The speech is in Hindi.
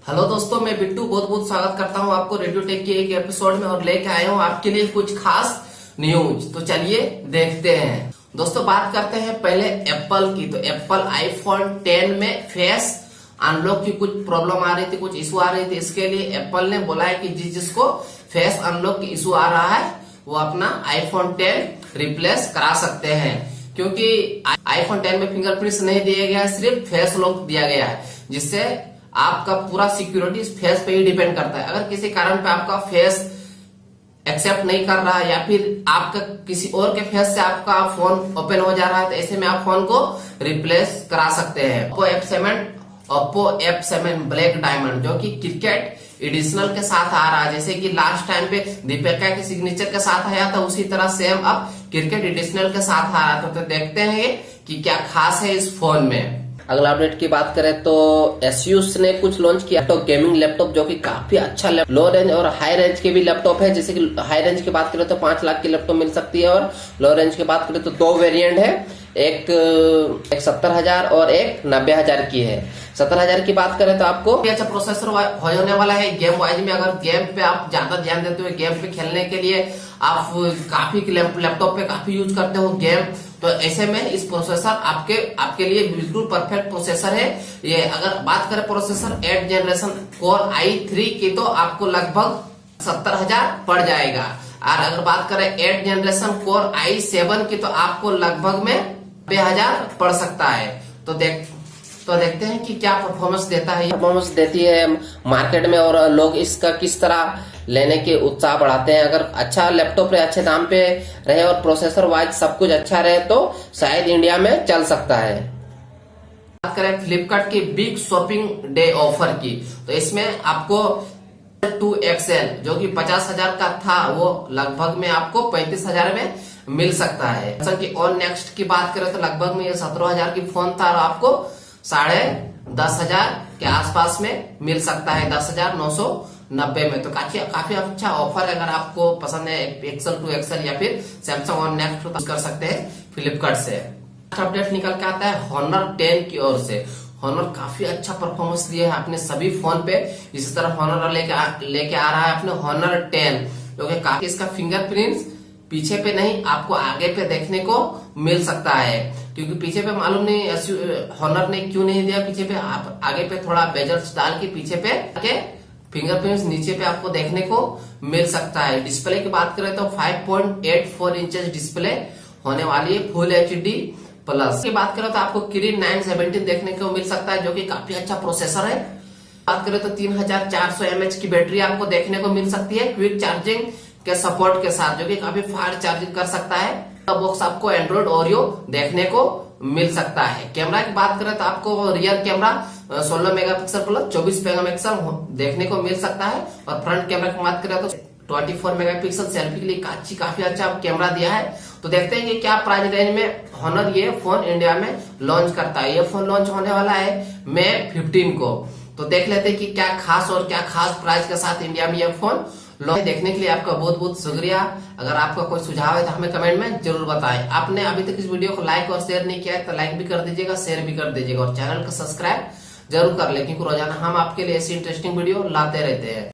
हेलो दोस्तों, मैं बिट्टू बहुत बहुत स्वागत करता हूं आपको रेडियो टेक के एक एपिसोड में और लेके आया हूं आपके लिए कुछ खास न्यूज। तो चलिए देखते हैं। दोस्तों बात करते हैं पहले एप्पल की। तो एप्पल आईफोन 10 में फेस अनलॉक की कुछ प्रॉब्लम आ रही थी, कुछ इशू आ रही थी। इसके लिए एप्पल ने बोला है कि जिसको फेस अनलॉक की इशू आ रहा है वो अपना आईफोन 10 रिप्लेस करा सकते हैं, क्योंकि आईफोन 10 में फिंगरप्रिंट्स नहीं दिया गया है, सिर्फ फेस लॉक दिया गया है, जिससे आपका पूरा सिक्योरिटी फेस पे ही डिपेंड करता है। अगर किसी कारण पे आपका फेस एक्सेप्ट नहीं कर रहा है या फिर आपका किसी और के फेस से आपका फोन ओपन हो जा रहा है, तो ऐसे में आप फोन को रिप्लेस करा सकते हैं। ओप्पो F7 ब्लैक डायमंड, जो कि क्रिकेट एडिशनल के साथ आ रहा है। जैसे कि लास्ट टाइम पे दीपिका के सिग्नेचर के साथ आया था, उसी तरह सेम अब क्रिकेट एडिशनल के साथ आ रहा था। तो देखते हैं कि क्या खास है इस फोन में। अगला अपडेट की बात करें तो asus ने कुछ लॉन्च किया तो गेमिंग लैपटॉप, जो कि काफी अच्छा लो रेंज और हाई रेंज के भी लैपटॉप है। जैसे कि हाई रेंज की बात करें तो 5 लाख की लैपटॉप मिल सकती है, और लो रेंज की बात करें तो 2 वेरिएंट है, एक 70,000 और एक 90,000 की है। 70,000 की बात करें तो आपको अच्छा प्रोसेसर होने वाला है गेम वाइज में। अगर गेम पे आप ज्यादा ध्यान देते हो, गेम पे खेलने के लिए आप काफी लैपटॉप पे काफी यूज करते हो गेम, तो ऐसे में इस प्रोसेसर आपके लिए बिल्कुल परफेक्ट प्रोसेसर है ये। अगर बात करें प्रोसेसर 8 जनरेशन कोर i3 की, तो आपको लगभग 70,000 पड़ जाएगा। और अगर बात करें 8 जनरेशन कोर i7 की, तो आपको लगभग में 90,000 पड़ सकता है। तो देखते हैं कि क्या परफॉर्मेंस देता है। परफॉर्मेंस देती है मार्केट में और लोग इसका किस तरह लेने के उत्साह बढ़ाते हैं। अगर अच्छा लैपटॉप रहे, अच्छे दाम पे रहे और प्रोसेसर वाइज सब कुछ अच्छा रहे, तो शायद इंडिया में चल सकता है। बात करें फ्लिपकार्ट की बिग शॉपिंग डे ऑफर की, तो इसमें आपको 2XL जो कि 50,000 का था, वो लगभग में आपको 35,000 में मिल सकता है। जैसा कि और नेक्स्ट की बात करें तो लगभग में ये 17,000 की फोन था और आपको 10,500 के आसपास में मिल सकता है, 10,990 में। तो काफी अच्छा ऑफर है। अगर आपको पसंद है एक्सल 2XL या फिर सैमसंग और नेक्स्ट कर सकते हैं फ्लिपकार्ट से। अपडेट निकल के आता है Honor 10 की ओर से। Honor काफी अच्छा परफॉर्मेंस दिया है अपने सभी फोन पे। इसी तरह Honor लेके आ रहा है अपने Honor 10, जो कि काफी इसका फिंगरप्रिंट्स पीछे पे नहीं आपको आगे पे देखने को मिल सकता है, क्योंकि पीछे पे मालूम नहीं Honor ने क्यों नहीं दिया पीछे पे। आप आगे पे थोड़ा बेजल्स डाल के पीछे पे फिंगरप्रिंट्स नीचे पे आपको देखने को मिल सकता है। डिस्प्ले की बात करें तो 5.84 इंचेस डिस्प्ले होने वाली है, फुल HD प्लस। की बात करें तो आपको Kirin 917 देखने को मिल सकता है, जो कि काफी अच्छा प्रोसेसर है। बात करें तो 3400 mAh की बैटरी आपको देखने को मिल सकती है, क्विक चार्जिंग के सपोर्ट के साथ, जो कि काफी फास्ट चार्जिंग कर सकता है। बॉक्स आपको एंड्रॉइड ओरियो देखने को मिल सकता है। कैमरा की बात करें तो आपको rear camera 16 megapixel plus 24 megapixel देखने को मिल सकता है, और फ्रंट कैमरा की बात करें तो 24 मेगापिक्सल सेल्फी के लिए काफी अच्छा कैमरा दिया है। तो देखते हैं कि क्या प्राइस रेंज में Honor ये फोन इंडिया में लॉन्च करता है। ये फोन लॉन्च होने वाला है मई 15 को। तो देख लेते हैं कि क्या खास और क्या खास प्राइस के साथ इंडिया में ये फोन लॉन्च। देखने के लिए आपका बहुत बहुत शुक्रिया। अगर आपका कोई सुझाव है तो हमें कमेंट में जरूर बताएं। आपने अभी तक इस वीडियो को लाइक और शेयर नहीं किया है तो लाइक भी कर दीजिएगा, शेयर भी कर दीजिएगा, और चैनल को सब्सक्राइब जरूर कर ले, क्योंकि रोजाना हम आपके लिए ऐसी इंटरेस्टिंग वीडियो लाते रहते हैं।